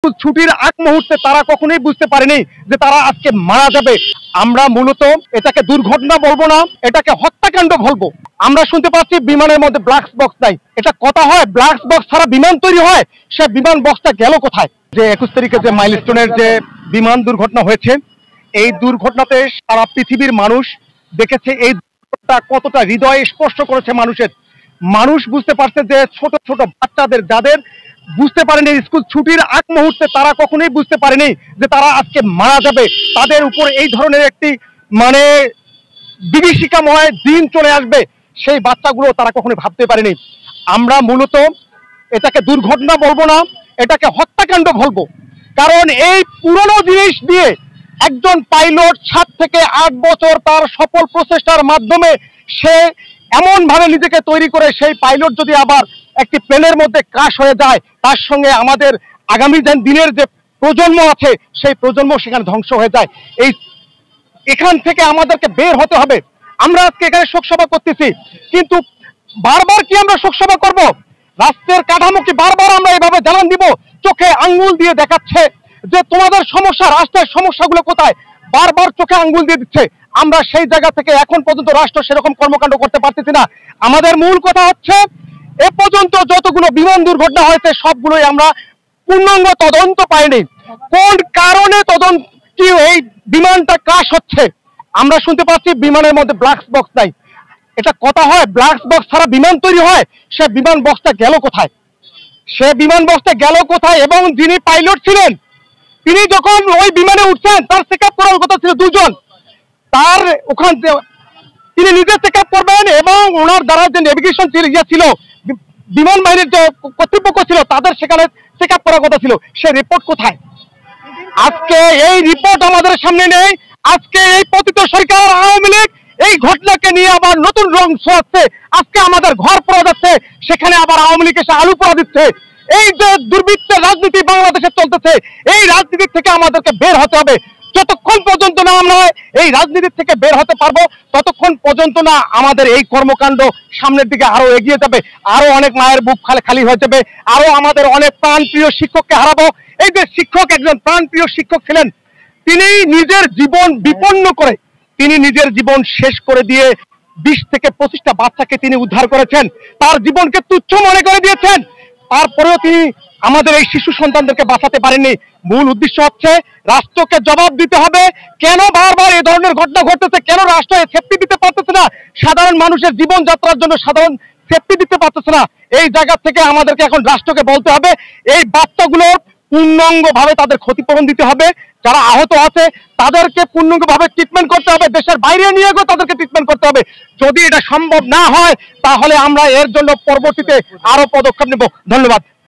School ছুটির আগ মুহূর্তে তারা কখনোই বুঝতে পারেনি যে তারা আজকে মারা যাবে। আমরা মূলত এটাকে দুর্ঘটনা বলবো না, এটাকে হত্যাকাণ্ড বলবো। আমরা শুনতে পাচ্ছি বিমানের মধ্যে ব্ল্যাক বক্স নাই। এটা কথা হয় ব্ল্যাক বক্স ছাড়া বিমান তৈরি হয়, সে বিমান বক্সটা গেল কোথায়? যে 21 তারিখে যে মাইলস্টোনের যে বিমান দুর্ঘটনা হয়েছে, এই দুর্ঘটনাতে সারা পৃথিবীর মানুষ দেখেছে এই দুর্ঘটনাটা কতটা হৃদয়ে স্পর্শ করেছে মানুষের। মানুষ বুঝতে পারছে যে ছোট ছোট বাচ্চাদের যাদের বুঝতে পারেনি স্কুল ছুটির আগ মুহূর্তে তারা কখনোই বুঝতে পারেনি যে তারা আজকে মারা যাবে, তাদের উপর এই ধরনের একটি মানে বিভীষিকাময় দিন চলে আসবে, সেই বাচ্চাগুলো তারা কখনোই ভাবতে পারেনি। আমরা মূলত এটাকে দুর্ঘটনা বলবো না, এটাকে হত্যাকাণ্ড বলবো। কারণ এই পুরনো জিনিস দিয়ে একজন পাইলট 7 থেকে 8 বছর তার সফল প্রচেষ্টার মাধ্যমে সে এমন ভাবে নিজেকে তৈরি করে, সেই পাইলট যদি আবার একটি প্লেনের মধ্যে ক্রাশ হয়ে যায়, তার সঙ্গে আমাদের আগামী দিনের যে প্রজন্ম আছে সেই প্রজন্ম সেখানে ধ্বংস হয়ে যায়। এখান থেকে আমাদেরকে বের হতে হবে। আমরা আজকে এখানে শোকসভা করতেছি, কিন্তু বারবার কি আমরা শোকসভা করব? রাষ্ট্রের কাঠামো কি বারবার আমরা এভাবে জানান দিব? চোখে আঙ্গুল দিয়ে দেখাচ্ছে যে তোমাদের সমস্যা, রাষ্ট্রের সমস্যাগুলো কোথায়, বারবার চোখে আঙ্গুল দিয়ে দিচ্ছে। আমরা সেই জায়গা থেকে এখন পর্যন্ত রাষ্ট্র সেরকম কর্মকাণ্ড করতে পারতেছি না। আমাদের মূল কথা হচ্ছে এ পর্যন্ত যতগুলো বিমান দুর্ঘটনা হয়েছে সবগুলোই আমরা পূর্ণাঙ্গ তদন্ত পাইনি। কোন কারণে তদন্ত কি এই বিমানটা ক্রাশ হচ্ছে? আমরা শুনতে পাচ্ছি বিমানের মধ্যে ব্ল্যাক বক্স নাই। এটা কথা হয় ব্ল্যাক বক্স ছাড়া বিমান তৈরি হয়, সে বিমান বক্সটা গেল কোথায়? সে বিমান বক্সটা গেল কোথায়? এবং যিনি পাইলট ছিলেন তিনি যখন ওই বিমানে উঠছেন তার চেক আপ করার কথা ছিল 2 জন। তার ওখান তিনি নিজে চেক আপ করবেন এবং ওনার দ্বারা যে নেভিগেশন ছিল বিমান বাহিনীর যে কর্তৃপক্ষ ছিল তাদের সেখানে চেক আপ করার কথা ছিল, সে রিপোর্ট কোথায়? আজকে এই রিপোর্ট আমাদের সামনে নেই। আজকে এই পতিত সরকার আওয়ামী লীগ এই ঘটনাকে নিয়ে আবার নতুন রং ছোঁয়াচ্ছে। আজকে আমাদের ঘর পড়া যাচ্ছে, সেখানে আবার আওয়ামী লীগ এসে আলু পড়া দিচ্ছে। এই যে দুর্বৃত্তের রাজনীতি বাংলাদেশে চলতেছে, এই রাজনীতি থেকে আমাদেরকে বের হতে হবে। যতক্ষণ পর্যন্ত না আমরা এই রাজনীতি থেকে বের হতে পারবো, ততক্ষণ পর্যন্ত না আমাদের এই কর্মকাণ্ড সামনের দিকে আরো এগিয়ে যাবে, আরো অনেক মায়ের বুক খালি হয়ে যাবে, আরো আমাদের অনেক প্রাণপ্রিয় শিক্ষককে হারাবো। এই যে শিক্ষক একজন প্রাণপ্রিয় শিক্ষক ছিলেন, তিনি নিজের জীবন বিপন্ন করে, তিনি নিজের জীবন শেষ করে দিয়ে 20 থেকে 25টা বাচ্চাকে তিনি উদ্ধার করেছেন, তার জীবনকে তুচ্ছ মনে করে দিয়েছেন। তারপরেও তিনি আমাদের এই শিশু সন্তানদেরকে বাঁচাতে পারেননি। মূল উদ্দেশ্য হচ্ছে রাষ্ট্রকে জবাব দিতে হবে, কেন বারবার এই ধরনের ঘটনা ঘটতেছে, কেন রাষ্ট্র সেফটি দিতে পারতেছে না, সাধারণ মানুষের জীবনযাত্রার জন্য সাধারণ সেফটি দিতে পারতেছে না। এই জায়গা থেকে আমাদেরকে এখন রাষ্ট্রকে বলতে হবে এই বাচ্চাগুলোর পূর্ণাঙ্গভাবে তাদের ক্ষতিপূরণ দিতে হবে, যারা আহত আছে তাদেরকে পূর্ণাঙ্গভাবে ট্রিটমেন্ট করতে হবে, দেশের বাইরে নিয়ে গিয়ে তাদেরকে ট্রিটমেন্ট করতে হবে। যদি এটা সম্ভব না হয় তাহলে আমরা এর জন্য পরবর্তীতে আরো পদক্ষেপ নেব। ধন্যবাদ।